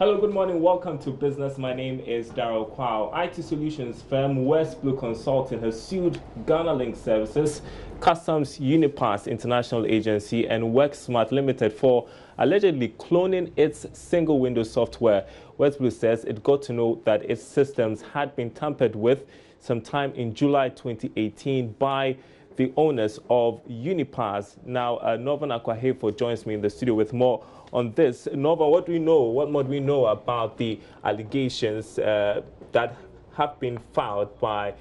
Hello, good morning. Welcome to Business. My name is Darryl Kwao. IT solutions firm West Blue Consulting has sued Ghana Link Services, Customs Unipass International Agency, and WorkSmart Limited for allegedly cloning its single window software. West Blue says it got to know that its systems had been tampered with sometime in July 2018 by the owners of Unipass. Now, Norvan Akwahefo joins me in the studio with more on this. Norvan, what do we know? What more do we know about the allegations that have been filed by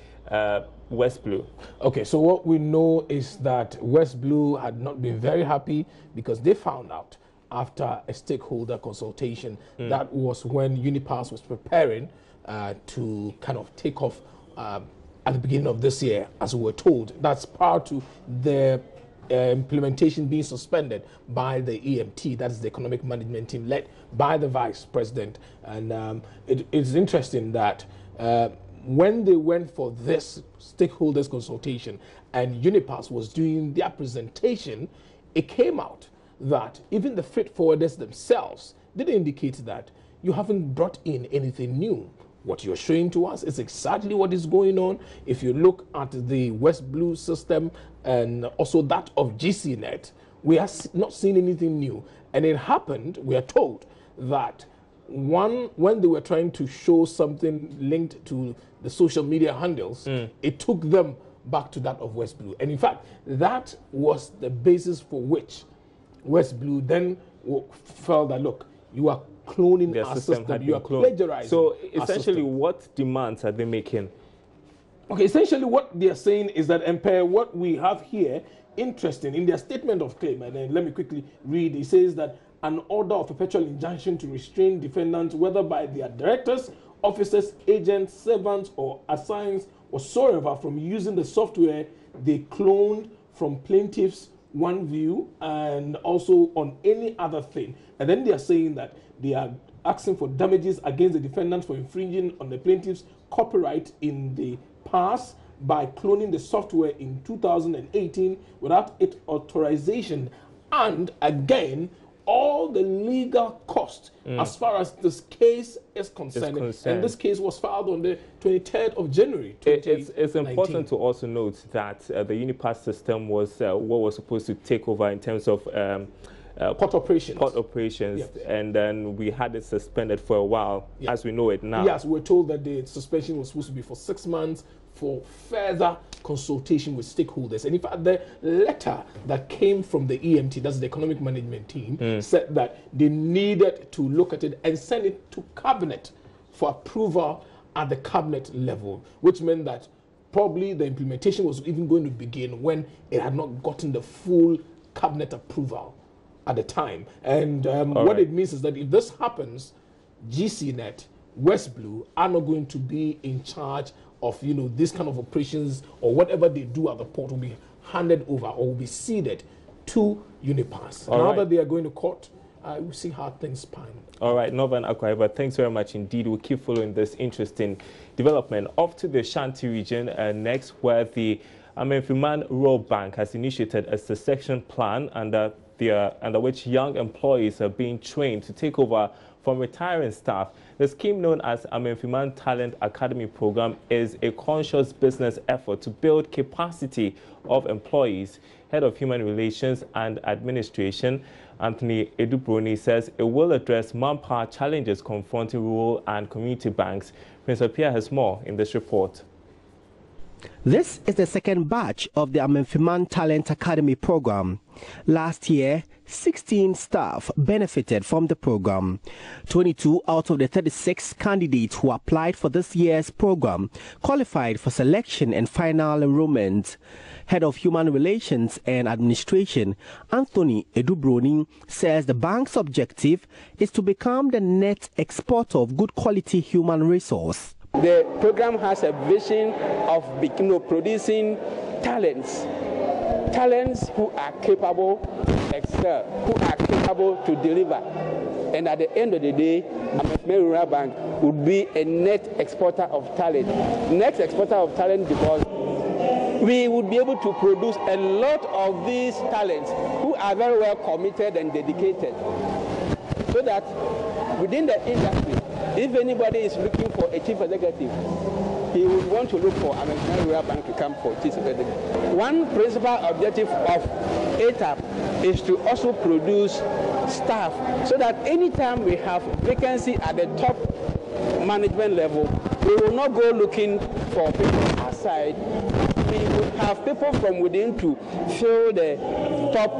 West Blue? Okay, so what we know is that West Blue had not been very happy because they found out after a stakeholder consultation that was when Unipass was preparing to kind of take off at the beginning of this year, as we were told. That's prior to the implementation being suspended by the EMT, that is the Economic Management Team, led by the Vice President. And it's interesting that when they went for this stakeholders consultation and Unipass was doing their presentation, it came out that even the freight forwarders themselves did indicate that you haven't brought in anything new. What you're showing to us is exactly what is going on. If you look at the West Blue system and also that of GCNet, we are not seeing anything new. And it happened, we are told, that when they were trying to show something linked to the social media handles, it took them back to that of West Blue. And in fact, that was the basis for which West Blue then felt that, look, you are cloning our system, you are plagiarizing. So essentially, what demands are they making? Okay, essentially what they are saying is that, what we have here, interesting, in their statement of claim, and then let me quickly read, it says that an order of perpetual injunction to restrain defendants, whether by their directors, officers, agents, servants, or assigns whatsoever from using the software they cloned from plaintiffs' OneView and also on any other thing. And then they are saying that they are asking for damages against the defendants for infringing on the plaintiff's copyright in the past by cloning the software in 2018 without its authorization, and again all the legal costs as far as this case is concerned. And this case was filed on the 23rd of January 2019. It's important to also note that the Unipass system was what was supposed to take over in terms of port operations, yes. And then we had it suspended for a while, as we know it now. Yes, we're told that the suspension was supposed to be for 6 months for further consultation with stakeholders. And in fact, the letter that came from the EMT, that's the Economic Management Team, said that they needed to look at it and send it to Cabinet for approval at the Cabinet level, which meant that probably the implementation was even going to begin when it had not gotten the full Cabinet approval at the time. And what it means is that if this happens, GCNet, West Blue are not going to be in charge of, this kind of operations, or whatever they do at the port will be handed over or will be ceded to Unipass. Now that they are going to court, we'll see how things pan. All right, Norvan Akwahefo, thanks very much indeed. We'll keep following this interesting development. Off to the Shanti region next, where the Amenfiman Rural Bank has initiated a succession plan under which young employees are being trained to take over from retiring staff. The scheme, known as Amenfiman Talent Academy Program, is a conscious business effort to build capacity of employees. Head of Human Relations and Administration, Anthony Edubroni, says it will address manpower challenges confronting rural and community banks. Prince Apia has more in this report. This is the second batch of the Amenfiman Talent Academy program. Last year, 16 staff benefited from the program. 22 out of the 36 candidates who applied for this year's program qualified for selection and final enrollment. Head of Human Relations and Administration, Anthony Edubroni, says the bank's objective is to become the net exporter of good quality human resource. The program has a vision of producing talents who are capable to excel, who are capable to deliver. And at the end of the day, Amenfiman Rural Bank would be a net exporter of talent. Net exporter of talent because we would be able to produce a lot of these talents who are very well committed and dedicated. so that within the industry, if anybody is looking for a chief executive, he would want to look for an Rural Bank to come for chief executive. One principal objective of ATAP is to also produce staff, so that anytime we have vacancy at the top management level, we will not go looking for people outside. We will have people from within to fill the top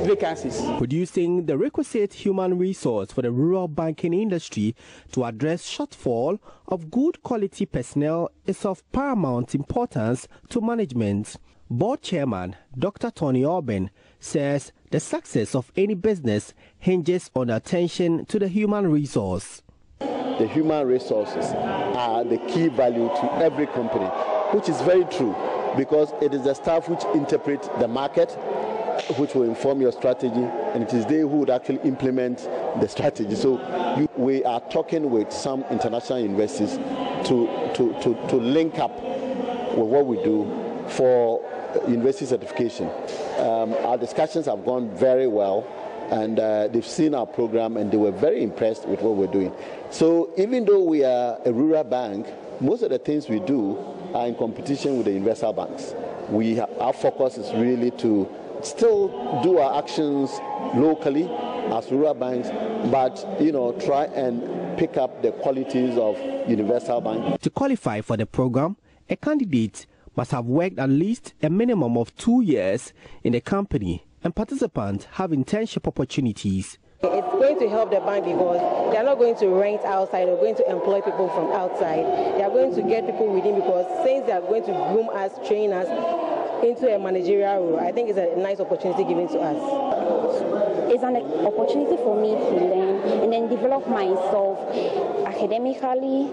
vacancies. Producing the requisite human resource for the rural banking industry to address shortfall of good quality personnel is of paramount importance to management. Board Chairman Dr. Tony Orban says the success of any business hinges on attention to the human resource. The human resources are the key value to every company, which is very true, because it is the staff which interpret the market, which will inform your strategy, and it is they who would actually implement the strategy. So we are talking with some international universities to link up with what we do for university certification. Our discussions have gone very well, and they've seen our program and they were very impressed with what we're doing. So even though we are a rural bank, most of the things we do are in competition with the universal banks. Our focus is really to still do our actions locally as rural banks, but try and pick up the qualities of universal bank. To qualify for the program, a candidate must have worked at least a minimum of 2 years in the company, and participants have internship opportunities. It's going to help the bank because they are not going to rent outside or going to employ people from outside. They are going to get people within, because since they are going to groom us, train us into a managerial role, I think it's a nice opportunity given to us. It's an opportunity for me to learn and then develop myself academically,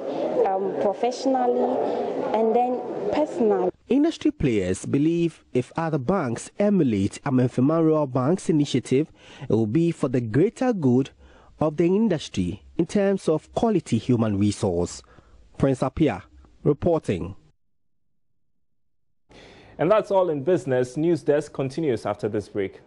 professionally, and then personally. Industry players believe if other banks emulate Amenfima Rural Bank's initiative, it will be for the greater good of the industry in terms of quality human resource. Prince Apia reporting. And that's all in business. News Desk continues after this break.